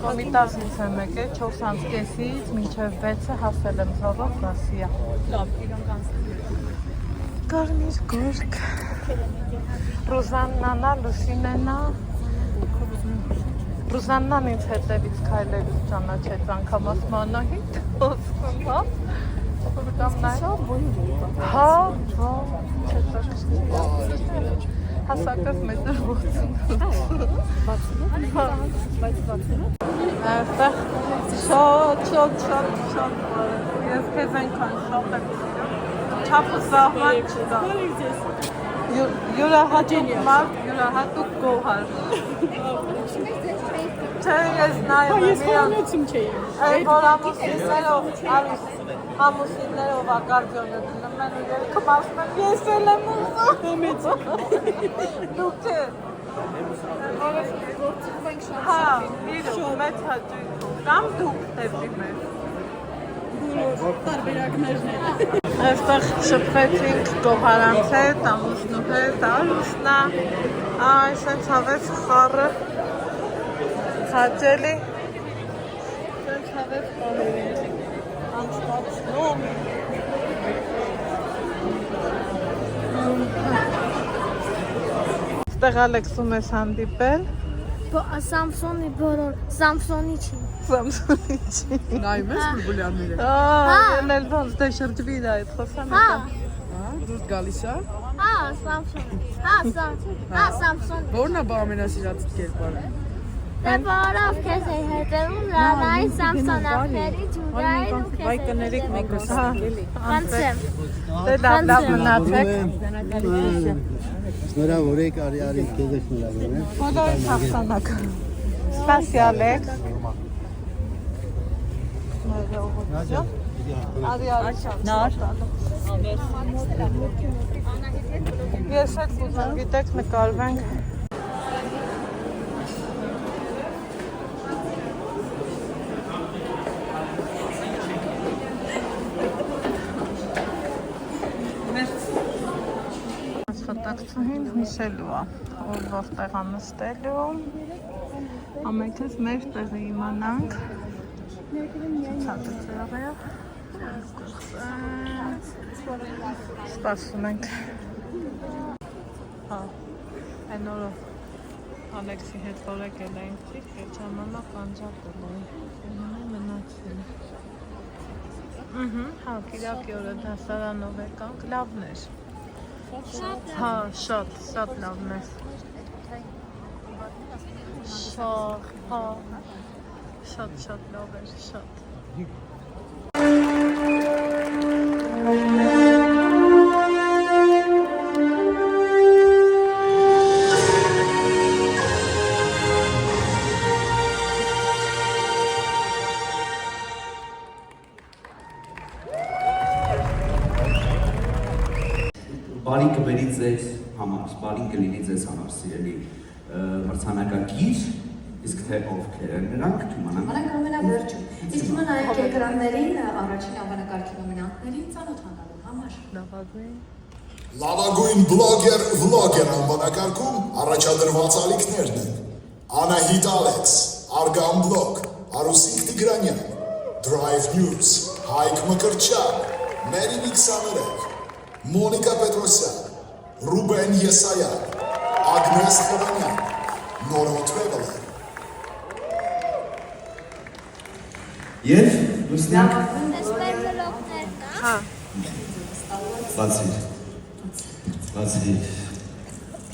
Կոմիտասից եմ եկել 4:30-ից մինչև 6-ը հասել եմ ծովով Ռասիա։ Լավ, իրանք անցնի։ Կարմիր գորգ։ Ռուզաննանա, Լուսինենա։ Ռուզաննան ինձ հետևից քայլելուց ճանաչեց անգամ ասմանահիտ, ոսկում, հա։ Հա, հասակս մետր 80։ Այստեղ շատ ես քեզ այնքան շատ եմ սիրում։ Չափը զահման չկա։ յուրահատուկ գոհար։ Չէ, ես նայում եմ Ես խորնոցում չէի։ Այն որ ամուսիններով ակարդիոնը դնում են ու երգում ասում են ես էլ եմ ուզում։ Դուք չէ։ Հա, իրոք մեծ հաճույքով կամ դուք դեպի մեզ։ Բոլոր տարբերակներն են։ Այստեղ շփվեցինք Գոհարանց հետ, ամուսնու հետ, Արուսնա, այսպես հավես խառը հաճելի, այսպես հավես խառը անցկացնում։ Այստեղ Ալեքսում ես հանդիպել։ Սամսոնի բոլոր, Սամսոնի չի։ Սամսոնի չի։ Նայում ես բուլբուլյանները։ Են էլ ոնց դե շրջվի դա այդ խոսամ Հա, Դուրս գալիս է։ Սամսոնի։ Սամսոնի։ Որն է ամենասիրածիդ կերպարը։ Դե բարով քեզ է հետևում լավայի Սամսոնախների ջուրային ու քեզ։ Այ կներեք մեկս էլի։ Կանցեմ։ Դե լավ մնացեք։ Շնորհավորեք, արի քեզ շնորհավորեմ։ Բոլորի հաղթանակ։ Սպասիալ եք։ Նար։ Ես էլ կուզեմ, գիտեք, նկարվենք։ Աշխատակցուհին հիշելու է, ով որտեղ է նստելու, ամենքս մեր տեղը իմանանք, ցուցադրողը, սպասում ենք, այն օրը Ալեքսի հետ որ եկել էինք ճիշտ, այդ ժամանակ անջատել էինք, մնացին, հա, կիրակի օրը դասարանով եկանք, լավն էր, հա, շատ լավն էր, շատ լավ էր, շատ Բարի կբերի ձեզ համար, բարի կլինի ձեզ համար սիրելի մրցանակակիր, իսկ թե ովքեր են նրանք, չիմանանք։ Անենք ամենավերջում, իսկ հիմա նայեք էկրաններին առաջին անվանակարգի նոմինանտներին ծանոթանալու համար։ Լավագույն բլոգեր վլոգեր անվանակարգում առաջադրված ալիքներն են Անահիտ Ալեքս, Արգամ Բլոգ, Արուսիկ Տիգրանյան, Drive News, Հայկ Մկրտչյան, Մերի Միքսաներեկ, Մոնիկա Պետրոսյան, Ռուբեն Եսայան, Ագնես Խորանյան, Նորո Թվեվելը։ Եվ լուսնյակ։ Ես մեր բլոգներն է։ հա, Բացի,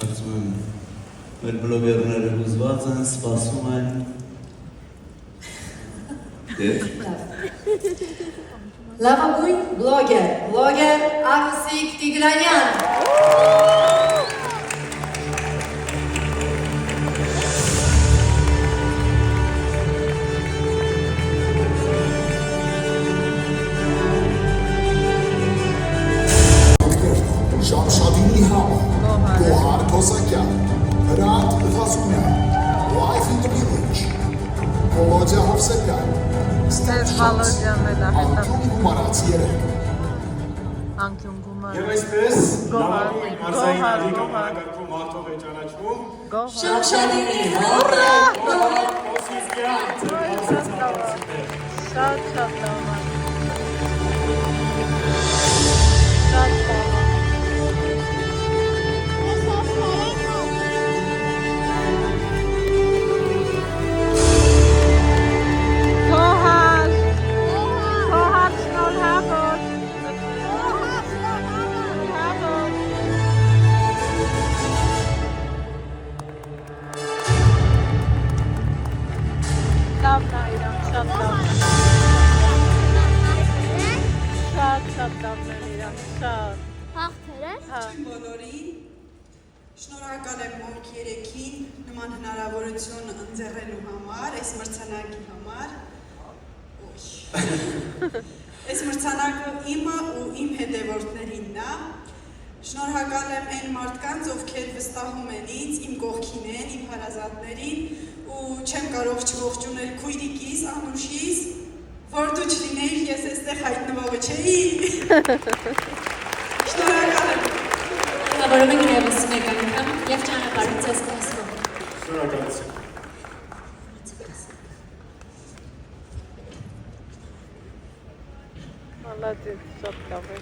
կարծում եմ, մեր բլոգերները հուզված են, սպասում են։ Եվ Լավագույն բլոգեր Արուսիկ Տիգրանյան։ Շամշադինի համ, Գոհար Կոսակյան, Հրանտ Ղազումյան, Life in the Village, Վոլոդյա Հովսեփյան, Ստեղ Վալոդյան էլ է հետը, Անկյուն Գումարած 3, անկյուն գումար, Եվ այսպես Գոհար, մարզային Գոհար, ալիքանակարգում հաղթող է ճանաչվում Գոհար, Շամշադինի համ, Օսիսկյան շատ լավ։ Շատ լավ։ Թողար շնորհավոր։ Լավ նայրան, շատ լավ։ Շատ լավն իրան, շատ։ Հաղթեր ես։ Հա։ Բոլորին շնորհակալ եմ մոտ 3-ին նման հնարավորություն ընձեռելու համար, այս մրցանակի համար։ Այս մրցանակը իմը ու իմ հետևորդներինն է։ Շնորհակալ եմ այն մարդկանց, ովքեր վստահում են ինձ, իմ կողքին են, իմ հարազատներին ու չեմ կարող չողջունել քույրիկիս, Անուշիս, որ դու չլինեիր, ես այստեղ հայտնվողը չէի։ Շնորհակալ եմ։ Շնորհավորում ենք ևս մեկ անգամ եւ ճանապարհին ձեզ կհասնող։ Շնորհակալություն։ Մալադեց, շատ լավ է։